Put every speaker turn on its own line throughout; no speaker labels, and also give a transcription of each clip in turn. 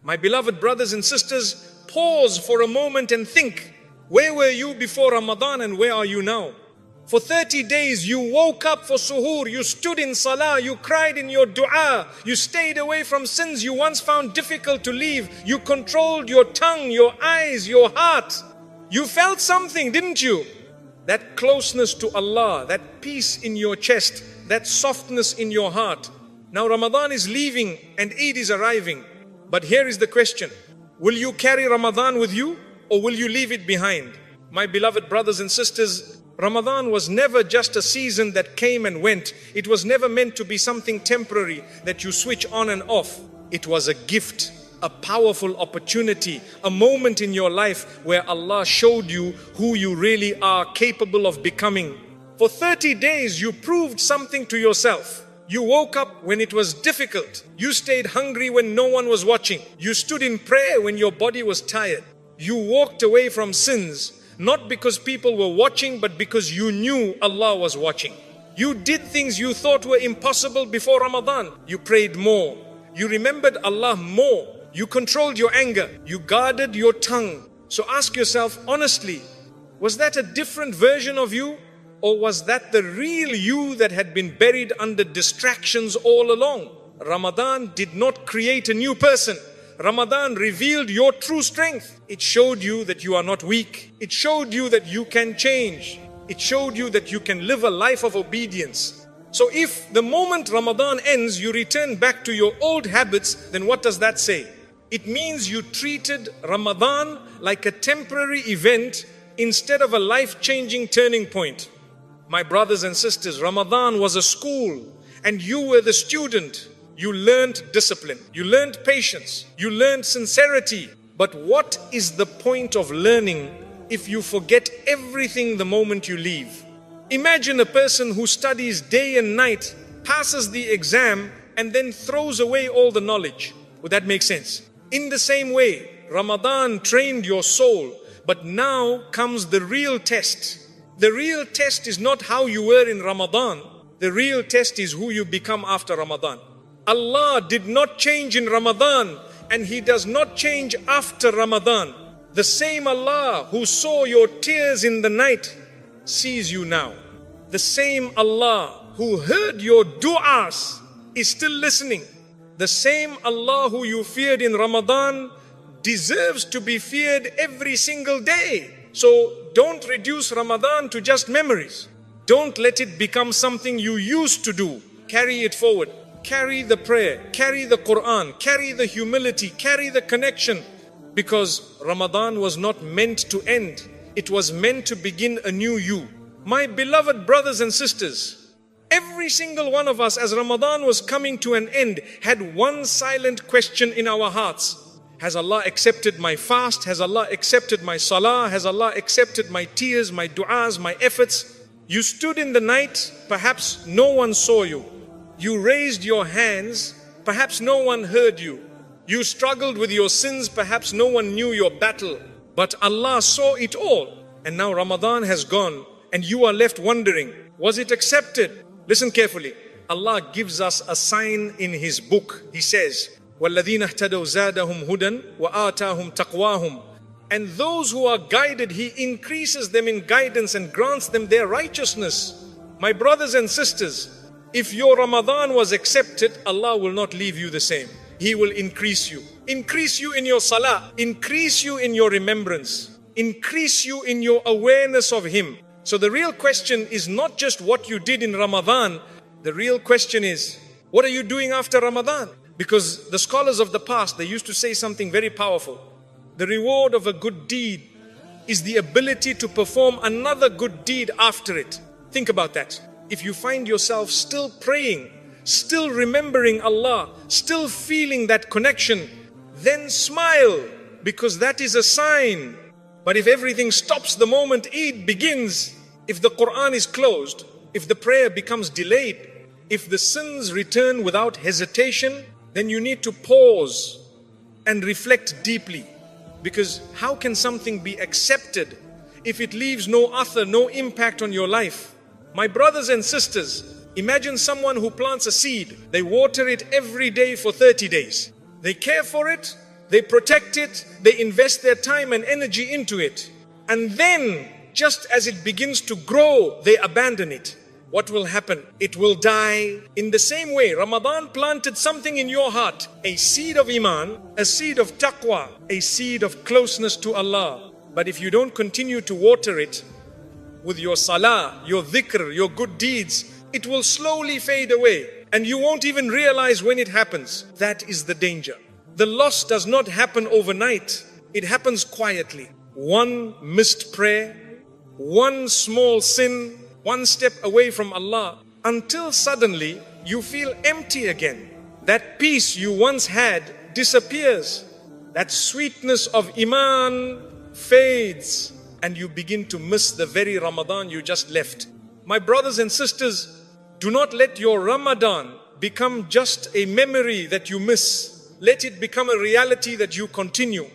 My beloved brothers and sisters, pause for a moment and think, where were you before Ramadan and where are you now? For 30 days you woke up for suhoor, you stood in salah, you cried in your dua, you stayed away from sins you once found difficult to leave, you controlled your tongue, your eyes, your heart. You felt something, didn't you? That closeness to Allah, that peace in your chest, that softness in your heart. Now Ramadan is leaving and Eid is arriving. But here is the question. Will you carry Ramadan with you or will you leave it behind? My beloved brothers and sisters, Ramadan was never just a season that came and went. It was never meant to be something temporary that you switch on and off. It was a gift, a powerful opportunity, a moment in your life where Allah showed you who you really are capable of becoming. For 30 days you proved something to yourself. You woke up when it was difficult. You stayed hungry when no one was watching. You stood in prayer when your body was tired. You walked away from sins, not because people were watching, but because you knew Allah was watching. You did things you thought were impossible before Ramadan. You prayed more. You remembered Allah more. You controlled your anger. You guarded your tongue. So ask yourself honestly, was that a different version of you? Or was that the real you that had been buried under distractions all along? Ramadan did not create a new person. Ramadan revealed your true strength. It showed you that you are not weak. It showed you that you can change. It showed you that you can live a life of obedience. So if the moment Ramadan ends, you return back to your old habits, then what does that say? It means you treated Ramadan like a temporary event instead of a life-changing turning point. My brothers and sisters, Ramadan was a school and you were the student. You learned discipline, you learned patience, you learned sincerity. But what is the point of learning if you forget everything the moment you leave? Imagine a person who studies day and night, passes the exam and then throws away all the knowledge. Would that make sense? In the same way, Ramadan trained your soul, but now comes the real test. The real test is not how you were in Ramadan. The real test is who you become after Ramadan. Allah did not change in Ramadan and He does not change after Ramadan. The same Allah who saw your tears in the night sees you now. The same Allah who heard your du'as is still listening. The same Allah who you feared in Ramadan deserves to be feared every single day. So don't reduce Ramadan to just memories. Don't let it become something you used to do. Carry it forward. Carry the prayer, carry the Quran, carry the humility, carry the connection. Because Ramadan was not meant to end. It was meant to begin a new you. My beloved brothers and sisters, every single one of us as Ramadan was coming to an end had one silent question in our hearts. Has Allah accepted my fast? Has Allah accepted my salah? Has Allah accepted my tears, my du'as, my efforts? You stood in the night, perhaps no one saw you. You raised your hands, perhaps no one heard you. You struggled with your sins, perhaps no one knew your battle. But Allah saw it all. And now Ramadan has gone and you are left wondering, was it accepted? Listen carefully. Allah gives us a sign in His book. He says, وَالَّذِينَ اهْتَدَوْا زَادَهُمْ هُدًى وَآتَاهُمْ تَقْوَاهُمْ. And those who are guided, He increases them in guidance and grants them their righteousness. My brothers and sisters, if your Ramadan was accepted, Allah will not leave you the same. He will increase you. Increase you in your salah. Increase you in your remembrance. Increase you in your awareness of Him. So the real question is not just what you did in Ramadan. The real question is, what are you doing after Ramadan? Because the scholars of the past, they used to say something very powerful. The reward of a good deed is the ability to perform another good deed after it. Think about that. If you find yourself still praying, still remembering Allah, still feeling that connection, then smile, because that is a sign. But if everything stops the moment Eid begins, if the Quran is closed, if the prayer becomes delayed, if the sins return without hesitation, then you need to pause and reflect deeply. Because how can something be accepted if it leaves no author, no impact on your life? My brothers and sisters, imagine someone who plants a seed. They water it every day for 30 days. They care for it they protect it, they invest their time and energy into it. And then, just as it begins to grow, they abandon it. What will happen? It will die. In the same way, Ramadan planted something in your heart, a seed of Iman, a seed of taqwa, a seed of closeness to Allah. But if you don't continue to water it with your salah, your dhikr, your good deeds, it will slowly fade away and you won't even realize when it happens. That is the danger. The loss does not happen overnight. It happens quietly. One missed prayer, one small sin, one step away from Allah, until suddenly you feel empty again. That peace you once had disappears. That sweetness of Iman fades and you begin to miss the very Ramadan you just left. My brothers and sisters, do not let your Ramadan become just a memory that you miss. Let it become a reality that you continue.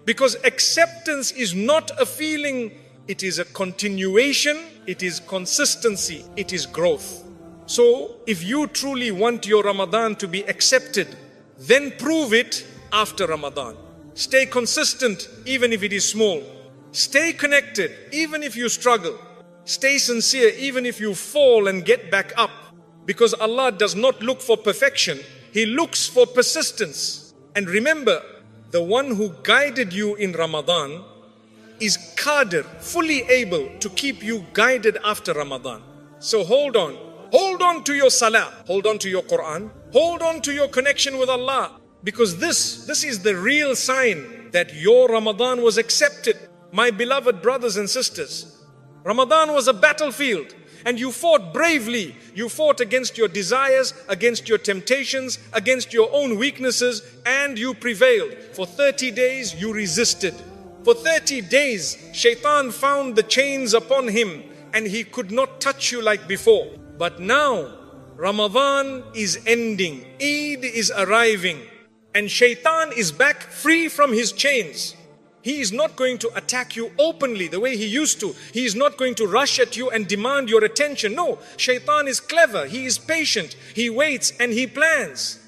Because acceptance is not a feeling, it is a continuation, it is consistency, it is growth. So if you truly want your Ramadan to be accepted, then prove it after Ramadan. Stay consistent even if it is small. Stay connected even if you struggle. Stay sincere even if you fall and get back up. Because Allah does not look for perfection, He looks for persistence. And remember, the one who guided you in Ramadan is qadir, fully able to keep you guided after Ramadan. So hold on. Hold on to your salah. Hold on to your Quran. Hold on to your connection with Allah. Because this is the real sign that your Ramadan was accepted. My beloved brothers and sisters, Ramadan was a battlefield and you fought bravely. You fought against your desires, against your temptations, against your own weaknesses, and you prevailed. For 30 days you resisted. For 30 days, Shaytan found the chains upon him and he could not touch you like before. But now, Ramadan is ending, Eid is arriving, and Shaytan is back free from his chains. He is not going to attack you openly the way he used to. He is not going to rush at you and demand your attention. No, Shaytan is clever, he is patient, he waits and he plans.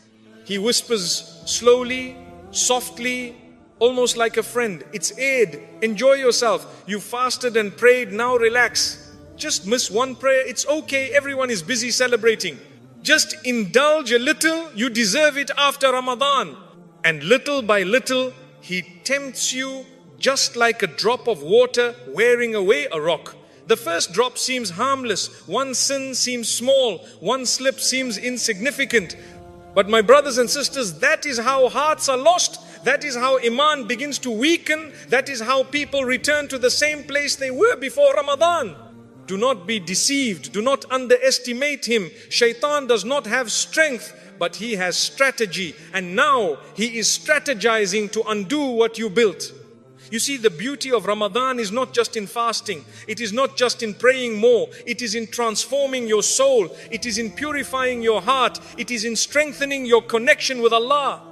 He whispers slowly, softly, almost like a friend. It's Eid, enjoy yourself. You fasted and prayed, now relax. Just miss one prayer, it's okay, everyone is busy celebrating. Just indulge a little, you deserve it after Ramadan. And little by little, He tempts you just like a drop of water wearing away a rock. The first drop seems harmless, one sin seems small, one slip seems insignificant. But my brothers and sisters, that is how hearts are lost. That is how Iman begins to weaken. That is how people return to the same place they were before Ramadan. Do not be deceived. Do not underestimate him. Shaitan does not have strength, but he has strategy. And now he is strategizing to undo what you built. You see, the beauty of Ramadan is not just in fasting. It is not just in praying more. It is in transforming your soul. It is in purifying your heart. It is in strengthening your connection with Allah.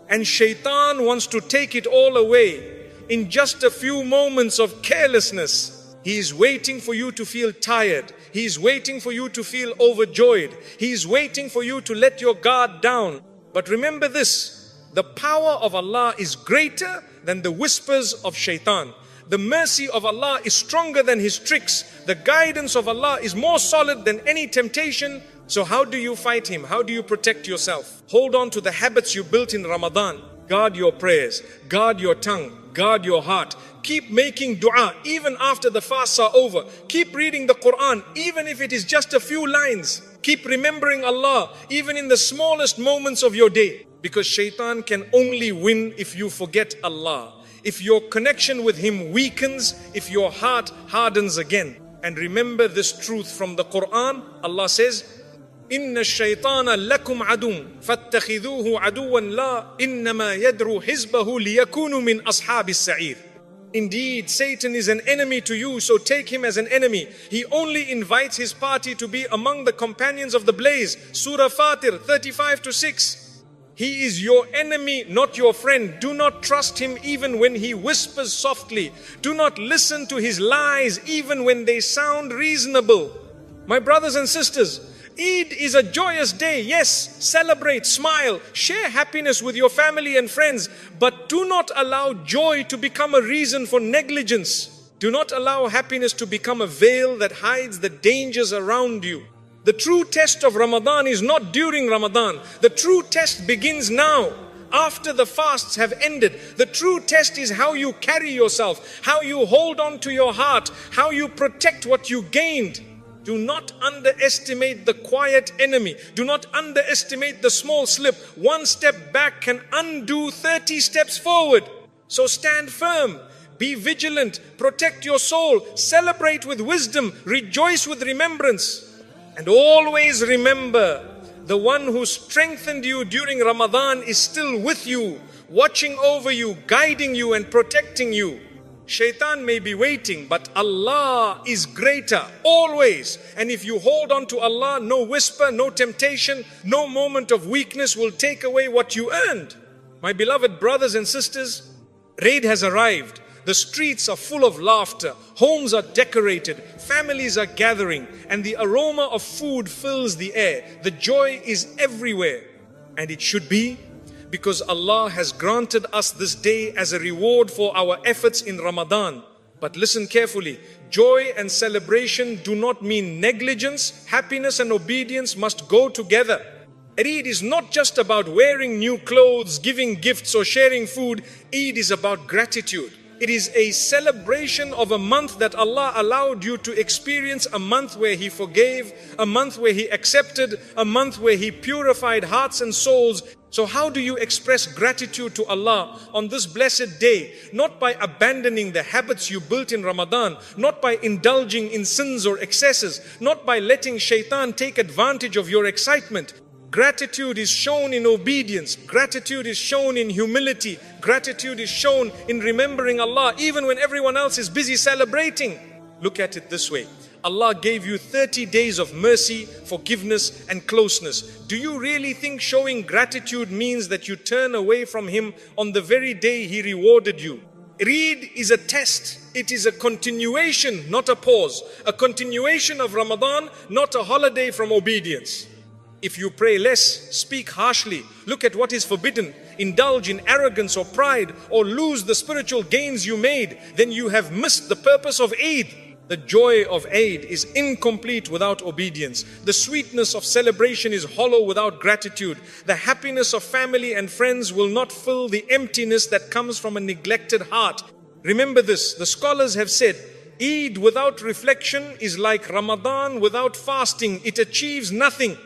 And Shaitan wants to take it all away in just a few moments of carelessness. He is waiting for you to feel tired. He is waiting for you to feel overjoyed. He is waiting for you to let your guard down. But remember this, the power of Allah is greater than the whispers of Shaitan. The mercy of Allah is stronger than his tricks. The guidance of Allah is more solid than any temptation. So how do you fight him? How do you protect yourself? Hold on to the habits you built in Ramadan. Guard your prayers. Guard your tongue. Guard your heart. Keep making dua even after the fasts are over. Keep reading the Quran even if it is just a few lines. Keep remembering Allah even in the smallest moments of your day. Because Shaitan can only win if you forget Allah. If your connection with him weakens, if your heart hardens again. And remember this truth from the Quran. Allah says, إِنَّ الشَّيْطَانَ لَكُمْ عَدُوٌ فَاتَّخِذُوهُ عَدُوًا لَا إِنَّمَا يَدْعُو حِزْبَهُ لِيَكُونُوا مِنْ أَصْحَابِ السَّعِيرِ. Indeed, Satan is an enemy to you, so take him as an enemy. He only invites his party to be among the companions of the blaze. Surah Fatir 35-6. He is your enemy, not your friend. Do not trust him even when he whispers softly. Do not listen to his lies even when they sound reasonable. My brothers and sisters, Eid is a joyous day. Yes, celebrate, smile, share happiness with your family and friends, but do not allow joy to become a reason for negligence. Do not allow happiness to become a veil that hides the dangers around you. The true test of Ramadan is not during Ramadan. The true test begins now, after the fasts have ended. The true test is how you carry yourself, how you hold on to your heart, how you protect what you gained. Do not underestimate the quiet enemy. Do not underestimate the small slip. One step back can undo 30 steps forward. So stand firm. Be vigilant. Protect your soul. Celebrate with wisdom. Rejoice with remembrance. And always remember, the one who strengthened you during Ramadan is still with you, watching over you, guiding you and protecting you. Shaytan may be waiting, but Allah is greater, always. And if you hold on to Allah, no whisper, no temptation, no moment of weakness will take away what you earned. My beloved brothers and sisters, Eid has arrived. The streets are full of laughter, homes are decorated, families are gathering, and the aroma of food fills the air. The joy is everywhere. And it should be, because Allah has granted us this day as a reward for our efforts in Ramadan. But listen carefully, joy and celebration do not mean negligence. Happiness and obedience must go together. Eid is not just about wearing new clothes, giving gifts or sharing food. Eid is about gratitude. It is a celebration of a month that Allah allowed you to experience, a month where He forgave, a month where He accepted, a month where He purified hearts and souls. So how do you express gratitude to Allah on this blessed day? Not by abandoning the habits you built in Ramadan, not by indulging in sins or excesses, not by letting Shaytan take advantage of your excitement. Gratitude is shown in obedience. Gratitude is shown in humility. Gratitude is shown in remembering Allah even when everyone else is busy celebrating. Look at it this way. Allah gave you 30 days of mercy, forgiveness and closeness. Do you really think showing gratitude means that you turn away from Him on the very day He rewarded you? Eid is a test. It is a continuation, not a pause. A continuation of Ramadan, not a holiday from obedience. If you pray less, speak harshly, look at what is forbidden, indulge in arrogance or pride, or lose the spiritual gains you made, then you have missed the purpose of Eid. The joy of Eid is incomplete without obedience. The sweetness of celebration is hollow without gratitude. The happiness of family and friends will not fill the emptiness that comes from a neglected heart. Remember this, the scholars have said, Eid without reflection is like Ramadan without fasting. It achieves nothing.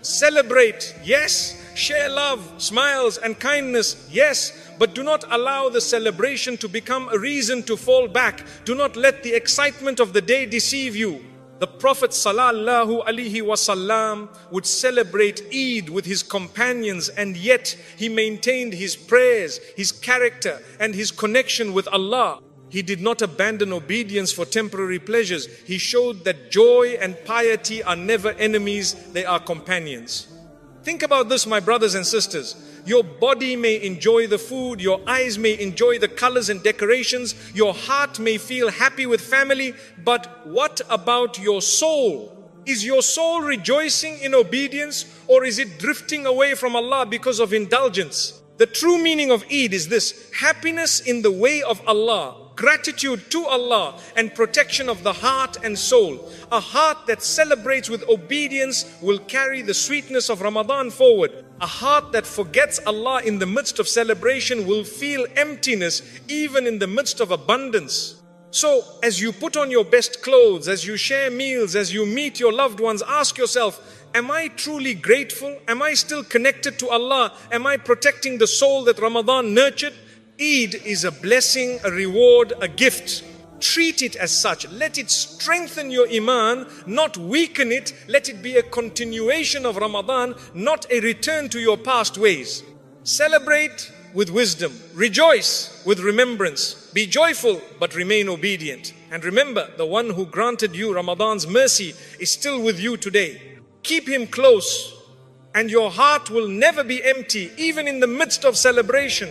Celebrate, yes. Share love, smiles and kindness, yes. But do not allow the celebration to become a reason to fall back. Do not let the excitement of the day deceive you. The Prophet sallallahu alaihi wasallam would celebrate Eid with his companions, and yet he maintained his prayers, his character and his connection with Allah. He did not abandon obedience for temporary pleasures. He showed that joy and piety are never enemies, they are companions. Think about this, my brothers and sisters. Your body may enjoy the food, your eyes may enjoy the colors and decorations, your heart may feel happy with family, but what about your soul? Is your soul rejoicing in obedience, or is it drifting away from Allah because of indulgence? The true meaning of Eid is this: happiness in the way of Allah, gratitude to Allah, and protection of the heart and soul. A heart that celebrates with obedience will carry the sweetness of Ramadan forward. A heart that forgets Allah in the midst of celebration will feel emptiness even in the midst of abundance. So, as you put on your best clothes, as you share meals, as you meet your loved ones, ask yourself, am I truly grateful? Am I still connected to Allah? Am I protecting the soul that Ramadan nurtured? Eid is a blessing, a reward, a gift. Treat it as such. Let it strengthen your iman, not weaken it. Let it be a continuation of Ramadan, not a return to your past ways. Celebrate with wisdom. Rejoice with remembrance. Be joyful, but remain obedient. And remember, the one who granted you Ramadan's mercy is still with you today. Keep Him close, and your heart will never be empty, even in the midst of celebration.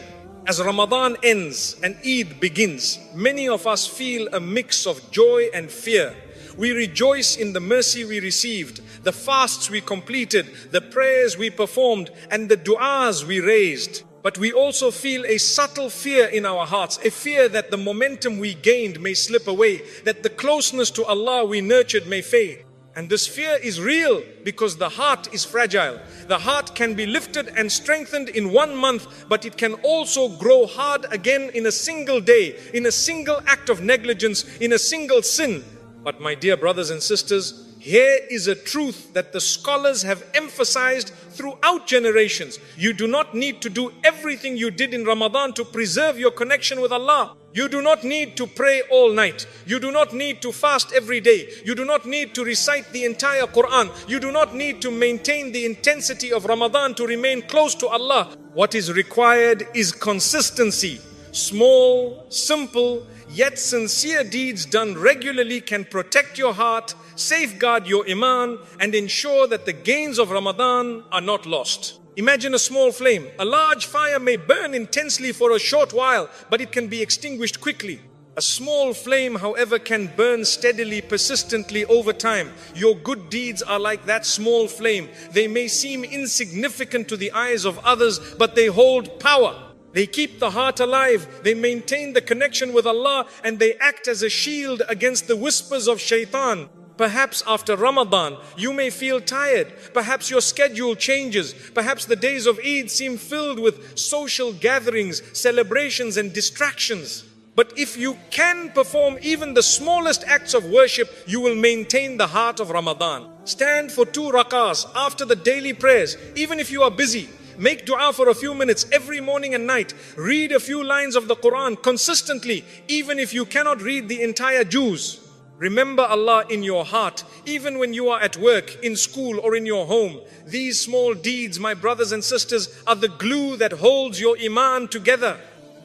As Ramadan ends and Eid begins, many of us feel a mix of joy and fear. We rejoice in the mercy we received, the fasts we completed, the prayers we performed, and the du'as we raised. But we also feel a subtle fear in our hearts, a fear that the momentum we gained may slip away, that the closeness to Allah we nurtured may fade. And this fear is real because the heart is fragile. The heart can be lifted and strengthened in 1 month, but it can also grow hard again in a single day, in a single act of negligence, in a single sin. But my dear brothers and sisters, here is a truth that the scholars have emphasized throughout generations. You do not need to do everything you did in Ramadan to preserve your connection with Allah. You do not need to pray all night. You do not need to fast every day. You do not need to recite the entire Quran. You do not need to maintain the intensity of Ramadan to remain close to Allah. What is required is consistency. Small, simple, yet sincere deeds done regularly can protect your heart, safeguard your iman, and ensure that the gains of Ramadan are not lost. Imagine a small flame. A large fire may burn intensely for a short while, but it can be extinguished quickly. A small flame, however, can burn steadily, persistently over time. Your good deeds are like that small flame. They may seem insignificant to the eyes of others, but they hold power. They keep the heart alive, they maintain the connection with Allah, and they act as a shield against the whispers of Shaytan. Perhaps after Ramadan, you may feel tired. Perhaps your schedule changes. Perhaps the days of Eid seem filled with social gatherings, celebrations, and distractions. But if you can perform even the smallest acts of worship, you will maintain the heart of Ramadan. Stand for 2 rakahs after the daily prayers, even if you are busy. Make dua for a few minutes every morning and night. Read a few lines of the Quran consistently, even if you cannot read the entire juz. Remember Allah in your heart, even when you are at work, in school, or in your home. These small deeds, my brothers and sisters, are the glue that holds your iman together.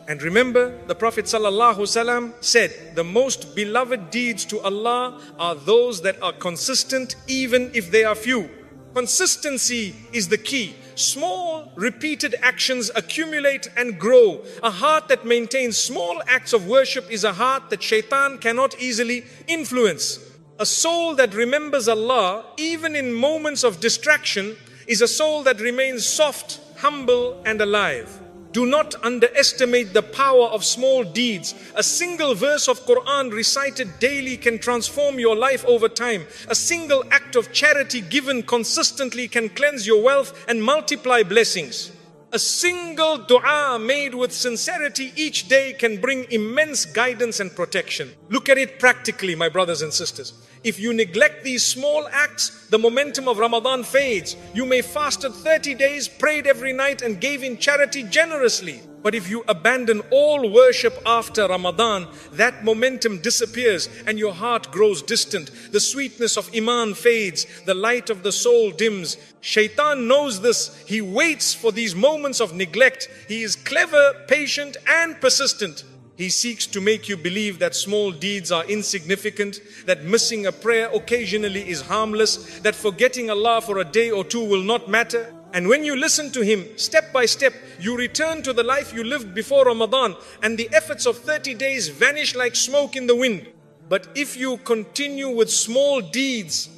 And remember, the Prophet ﷺ said, the most beloved deeds to Allah are those that are consistent, even if they are few. Consistency is the key. Small, repeated actions accumulate and grow. A heart that maintains small acts of worship is a heart that Shaytan cannot easily influence. A soul that remembers Allah, even in moments of distraction, is a soul that remains soft, humble, and alive. Do not underestimate the power of small deeds. A single verse of Quran recited daily can transform your life over time. A single act of charity given consistently can cleanse your wealth and multiply blessings. A single dua made with sincerity each day can bring immense guidance and protection. Look at it practically, my brothers and sisters. If you neglect these small acts, the momentum of Ramadan fades. You may fasted 30 days, prayed every night, and gave in charity generously. But if you abandon all worship after Ramadan, that momentum disappears and your heart grows distant. The sweetness of iman fades. The light of the soul dims. Shaitan knows this. He waits for these moments of neglect. He is clever, patient, and persistent. He seeks to make you believe that small deeds are insignificant, that missing a prayer occasionally is harmless, that forgetting Allah for a day or two will not matter. And when you listen to him, step by step, you return to the life you lived before Ramadan, and the efforts of 30 days vanish like smoke in the wind. But if you continue with small deeds,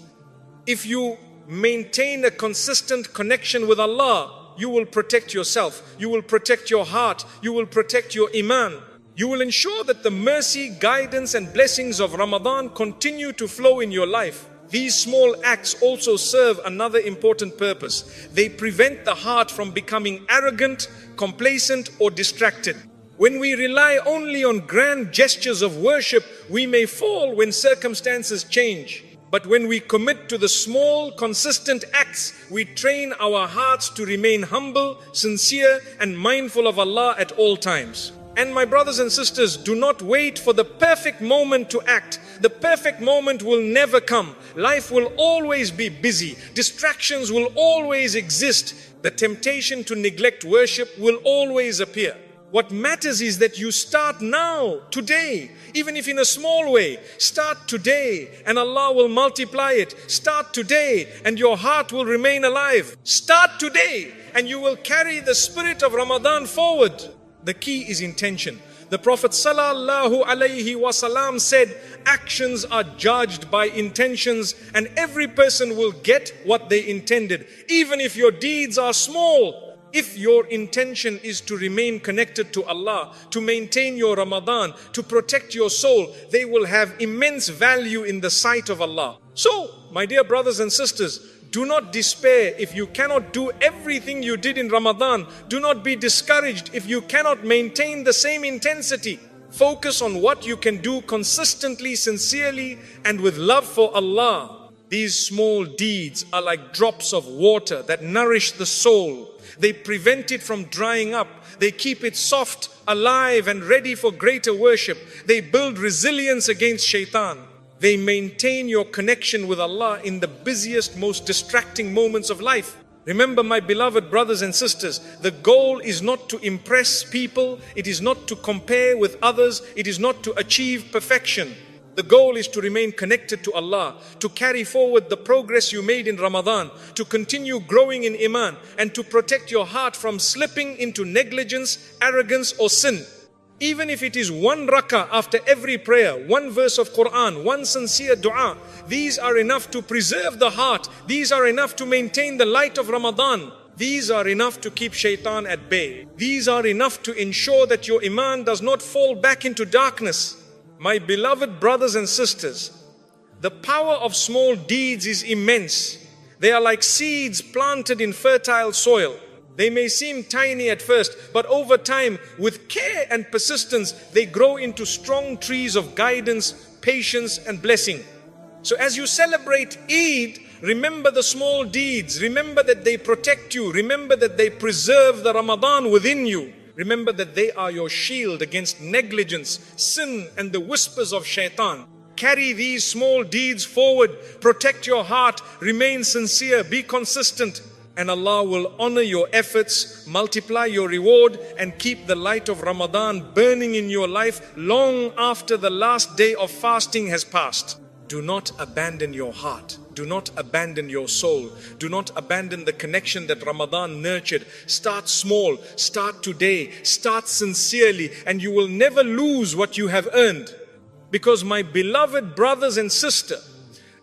if you maintain a consistent connection with Allah, you will protect yourself, you will protect your heart, you will protect your iman. You will ensure that the mercy, guidance, and blessings of Ramadan continue to flow in your life. These small acts also serve another important purpose. They prevent the heart from becoming arrogant, complacent, or distracted. When we rely only on grand gestures of worship, we may fall when circumstances change. But when we commit to the small, consistent acts, we train our hearts to remain humble, sincere, and mindful of Allah at all times. And my brothers and sisters, do not wait for the perfect moment to act. The perfect moment will never come. Life will always be busy. Distractions will always exist. The temptation to neglect worship will always appear. What matters is that you start now, today, even if in a small way. Start today and Allah will multiply it. Start today and your heart will remain alive. Start today and you will carry the spirit of Ramadan forward. The key is intention. The Prophet sallallahu alaihi wasallam said, actions are judged by intentions, and every person will get what they intended, even if your deeds are small. If your intention is to remain connected to Allah, to maintain your Ramadan, to protect your soul, they will have immense value in the sight of Allah. So, my dear brothers and sisters, do not despair if you cannot do everything you did in Ramadan. Do not be discouraged if you cannot maintain the same intensity. Focus on what you can do consistently, sincerely, and with love for Allah. These small deeds are like drops of water that nourish the soul. They prevent it from drying up. They keep it soft, alive, and ready for greater worship. They build resilience against Shaytan. They maintain your connection with Allah in the busiest, most distracting moments of life. Remember, my beloved brothers and sisters, the goal is not to impress people. It is not to compare with others. It is not to achieve perfection. The goal is to remain connected to Allah, to carry forward the progress you made in Ramadan, to continue growing in Iman, and to protect your heart from slipping into negligence, arrogance, or sin. Even if it is one rakah after every prayer, one verse of Quran, one sincere dua, these are enough to preserve the heart. These are enough to maintain the light of Ramadan. These are enough to keep Shaytan at bay. These are enough to ensure that your Iman does not fall back into darkness. My beloved brothers and sisters, the power of small deeds is immense. They are like seeds planted in fertile soil. They may seem tiny at first, but over time, with care and persistence, they grow into strong trees of guidance, patience, and blessing. So as you celebrate Eid, remember the small deeds. Remember that they protect you. Remember that they preserve the Ramadan within you. Remember that they are your shield against negligence, sin, and the whispers of Shaitan. Carry these small deeds forward. Protect your heart. Remain sincere. Be consistent. And Allah will honor your efforts, multiply your reward, and keep the light of Ramadan burning in your life long after the last day of fasting has passed. Do not abandon your heart. Do not abandon your soul. Do not abandon the connection that Ramadan nurtured. Start small. Start today. Start sincerely, and you will never lose what you have earned. Because my beloved brothers and sisters,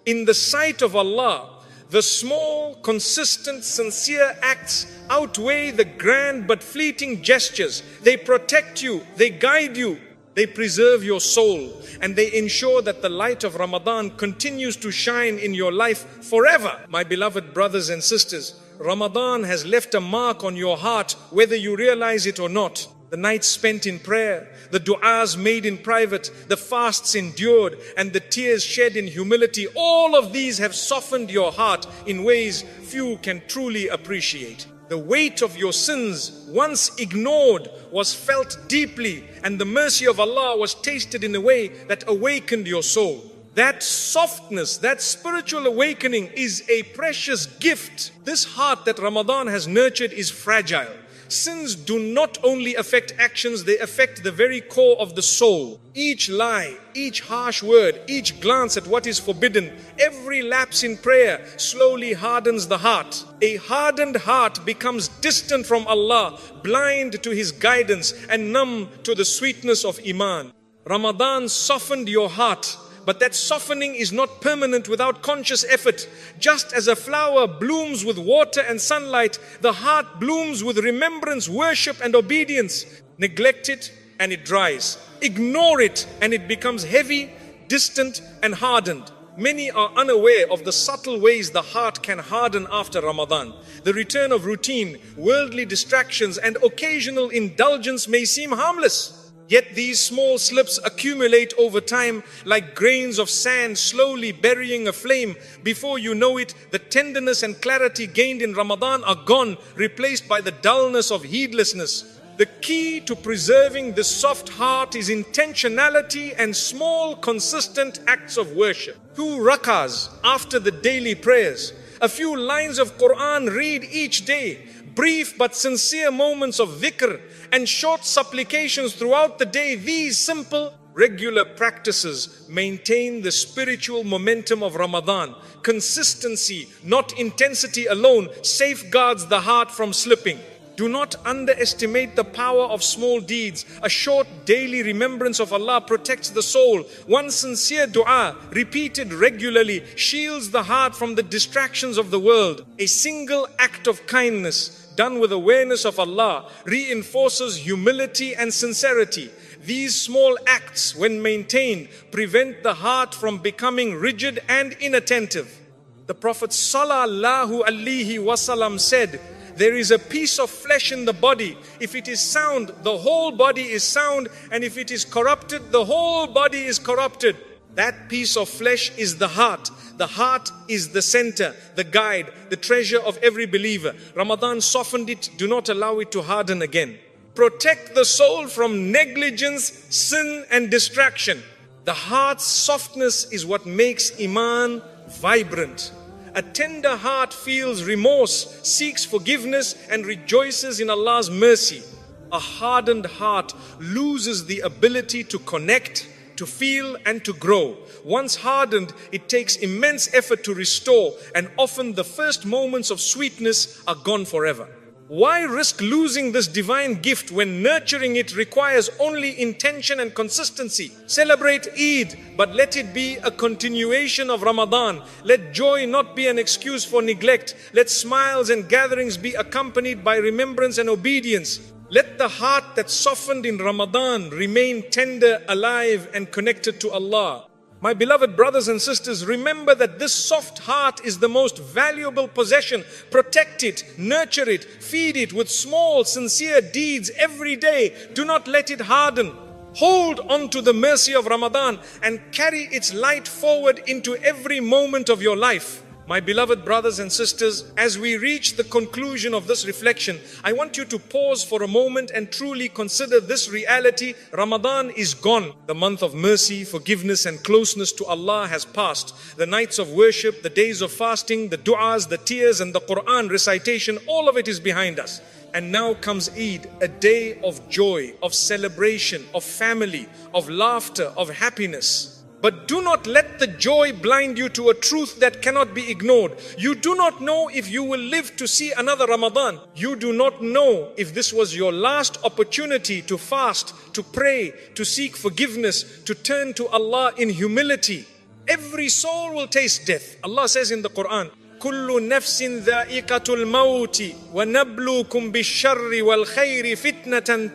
in the sight of Allah, the small, consistent, sincere acts outweigh the grand but fleeting gestures. They protect you, they guide you, they preserve your soul, and they ensure that the light of Ramadan continues to shine in your life forever. My beloved brothers and sisters, Ramadan has left a mark on your heart, whether you realize it or not. The nights spent in prayer, the du'as made in private, the fasts endured, and the tears shed in humility, all of these have softened your heart in ways few can truly appreciate. The weight of your sins, once ignored, was felt deeply, and the mercy of Allah was tasted in a way that awakened your soul. That softness, that spiritual awakening is a precious gift. This heart that Ramadan has nurtured is fragile. Sins do not only affect actions, they affect the very core of the soul. Each lie, each harsh word, each glance at what is forbidden, every lapse in prayer slowly hardens the heart. A hardened heart becomes distant from Allah, blind to His guidance, and numb to the sweetness of Iman. Ramadan softened your heart. But that softening is not permanent without conscious effort. Just as a flower blooms with water and sunlight, the heart blooms with remembrance, worship, and obedience. Neglect it and it dries. Ignore it and it becomes heavy, distant, and hardened. Many are unaware of the subtle ways the heart can harden after Ramadan. The return of routine, worldly distractions, and occasional indulgence may seem harmless. Yet these small slips accumulate over time like grains of sand slowly burying a flame. Before you know it, the tenderness and clarity gained in Ramadan are gone, replaced by the dullness of heedlessness. The key to preserving the soft heart is intentionality and small, consistent acts of worship. 2 rakahs after the daily prayers, a few lines of Quran read each day, brief but sincere moments of dhikr, and short supplications throughout the day. These simple, regular practices maintain the spiritual momentum of Ramadan. Consistency, not intensity alone, safeguards the heart from slipping. Do not underestimate the power of small deeds. A short daily remembrance of Allah protects the soul. One sincere dua, repeated regularly, shields the heart from the distractions of the world. A single act of kindness, done with awareness of Allah, reinforces humility and sincerity. These small acts, when maintained, prevent the heart from becoming rigid and inattentive. The Prophet sallallahu alaihi wasallam said, there is a piece of flesh in the body. If it is sound, the whole body is sound. And if it is corrupted, the whole body is corrupted. That piece of flesh is the heart. The heart is the center, the guide, the treasure of every believer. Ramadan softened it. Do not allow it to harden again. Protect the soul from negligence, sin and distraction. The heart's softness is what makes Iman vibrant. A tender heart feels remorse, seeks forgiveness and rejoices in Allah's mercy. A hardened heart loses the ability to connect, to feel and to grow. Once hardened, it takes immense effort to restore, and often the first moments of sweetness are gone forever. Why risk losing this divine gift when nurturing it requires only intention and consistency? Celebrate Eid, but let it be a continuation of Ramadan. Let joy not be an excuse for neglect. Let smiles and gatherings be accompanied by remembrance and obedience. Let the heart that softened in Ramadan remain tender, alive and connected to Allah. My beloved brothers and sisters, remember that this soft heart is the most valuable possession. Protect it, nurture it, feed it with small, sincere deeds every day. Do not let it harden. Hold on to the mercy of Ramadan and carry its light forward into every moment of your life. My beloved brothers and sisters, as we reach the conclusion of this reflection, I want you to pause for a moment and truly consider this reality. Ramadan is gone. The month of mercy, forgiveness and closeness to Allah has passed. The nights of worship, the days of fasting, the du'as, the tears and the Quran recitation, all of it is behind us. And now comes Eid, a day of joy, of celebration, of family, of laughter, of happiness. But do not let the joy blind you to a truth that cannot be ignored. You do not know if you will live to see another Ramadan. You do not know if this was your last opportunity to fast, to pray, to seek forgiveness, to turn to Allah in humility. Every soul will taste death. Allah says in the Quran, كل نفس ذائقة الموت ونبلوكم بالشر والخير فتنة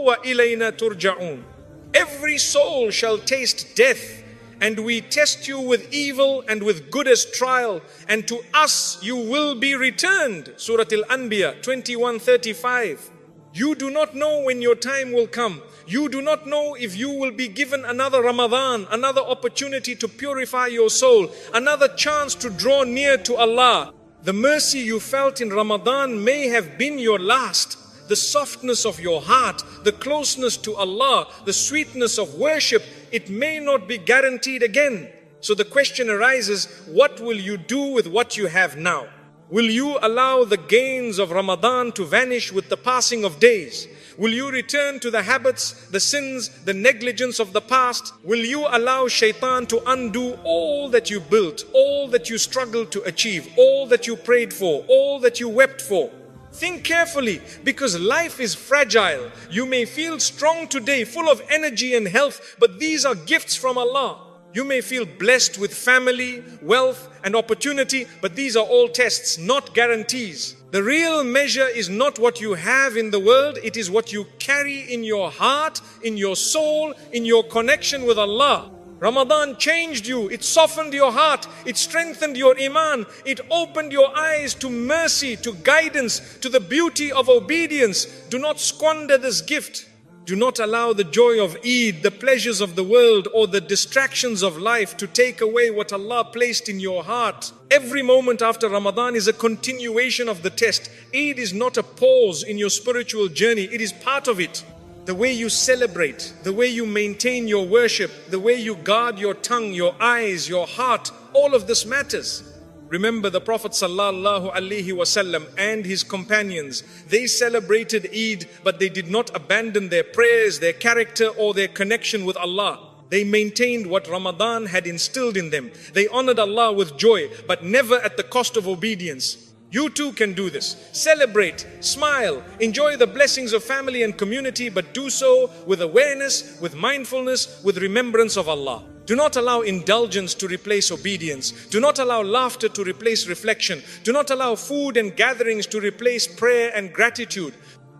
وإلينا ترجعون. Every soul shall taste death, and we test you with evil and with good as trial, and to us you will be returned. Surah Al-Anbiya 21:35. You do not know when your time will come. You do not know if you will be given another Ramadan, another opportunity to purify your soul, another chance to draw near to Allah. The mercy you felt in Ramadan may have been your last. The softness of your heart, the closeness to Allah, the sweetness of worship, it may not be guaranteed again. So the question arises, what will you do with what you have now? Will you allow the gains of Ramadan to vanish with the passing of days? Will you return to the habits, the sins, the negligence of the past? Will you allow Shaytan to undo all that you built, all that you struggled to achieve, all that you prayed for, all that you wept for? Think carefully, because life is fragile. You may feel strong today, full of energy and health, but these are gifts from Allah. You may feel blessed with family, wealth and opportunity, but these are all tests, not guarantees. The real measure is not what you have in the world, it is what you carry in your heart, in your soul, in your connection with Allah. Ramadan changed you, it softened your heart, it strengthened your iman, it opened your eyes to mercy, to guidance, to the beauty of obedience. Do not squander this gift. Do not allow the joy of Eid, the pleasures of the world or the distractions of life to take away what Allah placed in your heart. Every moment after Ramadan is a continuation of the test. Eid is not a pause in your spiritual journey, it is part of it. The way you celebrate, the way you maintain your worship, the way you guard your tongue, your eyes, your heart, all of this matters. Remember the Prophet sallallahu alaihi wasallam and his companions. They celebrated Eid, but they did not abandon their prayers, their character or their connection with Allah. They maintained what Ramadan had instilled in them. They honored Allah with joy, but never at the cost of obedience. You too can do this. Celebrate, smile, enjoy the blessings of family and community, but do so with awareness, with mindfulness, with remembrance of Allah. Do not allow indulgence to replace obedience. Do not allow laughter to replace reflection. Do not allow food and gatherings to replace prayer and gratitude.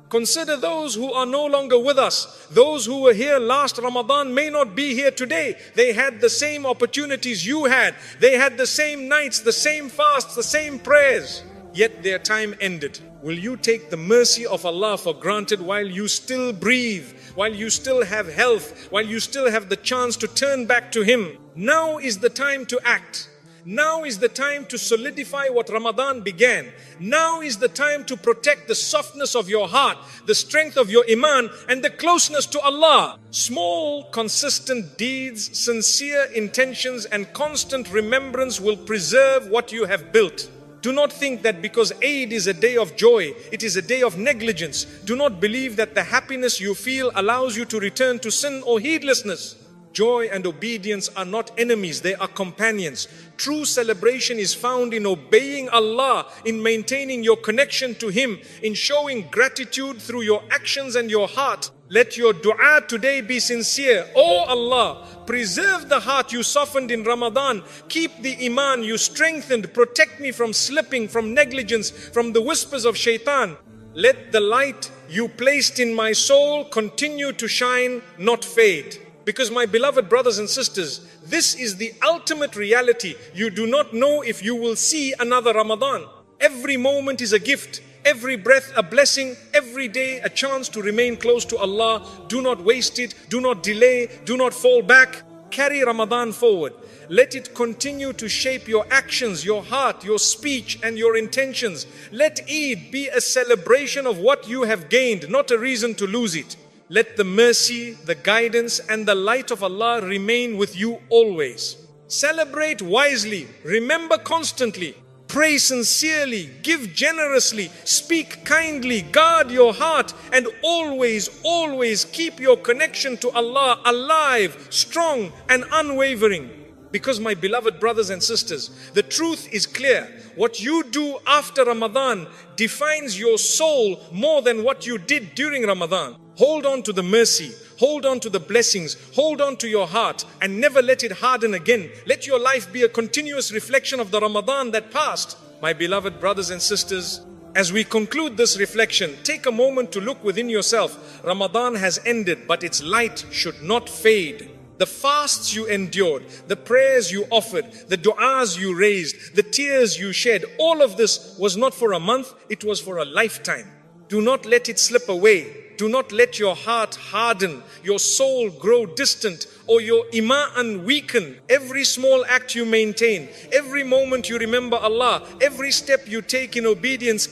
Consider those who are no longer with us. Those who were here last Ramadan may not be here today. They had the same opportunities you had. They had the same nights, the same fasts, the same prayers. Yet their time ended. Will you take the mercy of Allah for granted while you still breathe, while you still have health, while you still have the chance to turn back to Him? Now is the time to act. Now is the time to solidify what Ramadan began. Now is the time to protect the softness of your heart, the strength of your iman, and the closeness to Allah. Small, consistent deeds, sincere intentions, and constant remembrance will preserve what you have built. Do not think that because Eid is a day of joy, it is a day of negligence. Do not believe that the happiness you feel allows you to return to sin or heedlessness. Joy and obedience are not enemies, they are companions. True celebration is found in obeying Allah, in maintaining your connection to Him, in showing gratitude through your actions and your heart. Let your dua today be sincere. Oh Allah, preserve the heart you softened in Ramadan. Keep the iman you strengthened. Protect me from slipping, from negligence, from the whispers of Shaytan. Let the light you placed in my soul continue to shine, not fade. Because my beloved brothers and sisters, this is the ultimate reality. You do not know if you will see another Ramadan. Every moment is a gift. Every breath a blessing. Every day a chance to remain close to Allah. Do not waste it. Do not delay. Do not fall back. Carry Ramadan forward. Let it continue to shape your actions, your heart, your speech, and your intentions. Let Eid be a celebration of what you have gained, not a reason to lose it. Let the mercy, the guidance, and the light of Allah remain with you always. Celebrate wisely, remember constantly, pray sincerely, give generously, speak kindly, guard your heart, and always, always keep your connection to Allah alive, strong, and unwavering. Because my beloved brothers and sisters, the truth is clear. What you do after Ramadan defines your soul more than what you did during Ramadan. Hold on to the mercy, hold on to the blessings, hold on to your heart, and never let it harden again. Let your life be a continuous reflection of the Ramadan that passed. My beloved brothers and sisters, as we conclude this reflection, take a moment to look within yourself. Ramadan has ended, but its light should not fade. The fasts you endured, the prayers you offered, the du'as you raised, the tears you shed, all of this was not for a month, it was for a lifetime. Do not let it slip away. Do not let your heart harden, your soul grow distant, or your iman weaken. Every small act you maintain, every moment you remember Allah, every step you take in obedience